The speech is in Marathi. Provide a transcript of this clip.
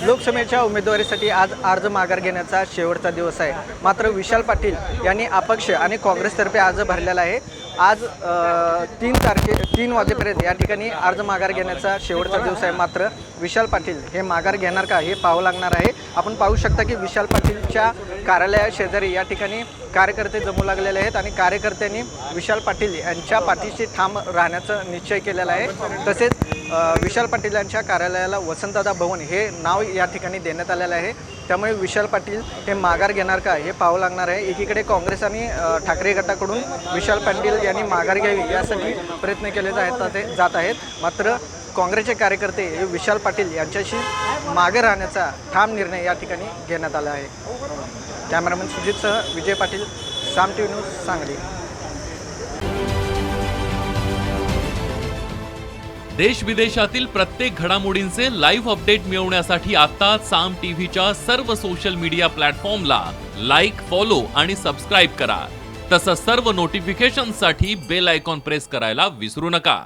लोकसभेच्या उमेदवारीसाठी आज अर्ज माघार घेण्याचा शेवटचा दिवस आहे। मात्र विशाल पाटील यांनी अपक्ष आणि काँग्रेसतर्फे अर्ज भरलेला आहे। आज 3 वाजेपर्यंत या ठिकाणी अर्ज माघार घेण्याचा शेवटचा दिवस आहे। मात्र विशाल पाटील हे माघार घेणार का हे पाहावं लागणार आहे। आपण पाहू शकता की विशाल पाटीलच्या कार्यालया शेजारी या ठिकाणी कार्यकर्ते जमू लागलेले आहेत आणि कार्यकर्त्यांनी विशाल पाटील यांच्या पाठीशी ठाम राहण्याचा निश्चय केलेला आहे। तसेच विशाल पाटील यांच्या कार्यालयाला वसंतदादा भवन हे नाव या ठिकाणी देण्यात आलेलं आहे। त्यामुळे विशाल पाटील हे माघार घेणार का हे पाहावं लागणार आहे। एकीकडे काँग्रेस आणि ठाकरे गटाकडून विशाल पाटील यांनी माघार घ्यावी यासाठी प्रयत्न केले जात आहेत। मात्र काँग्रेसचे कार्यकर्ते हे विशाल पाटील यांच्याशी मागे राहण्याचा ठाम निर्णय या ठिकाणी घेण्यात आला आहे। कॅमेरामन सुजितसह विजय पाटील, साम टीव्ही न्यूज, सांगली। देश विदेशातील प्रत्येक घडामोडींचे लाईव्ह अपडेट मिळवण्यासाठी आता साम टीव्हीच्या सर्व सोशल मीडिया प्लॅटफॉर्मला लाईक, फॉलो आणि सबस्क्राईब करा। तसंच सर्व नोटिफिकेशनसाठी बेल आयकॉन प्रेस करायला विसरू नका।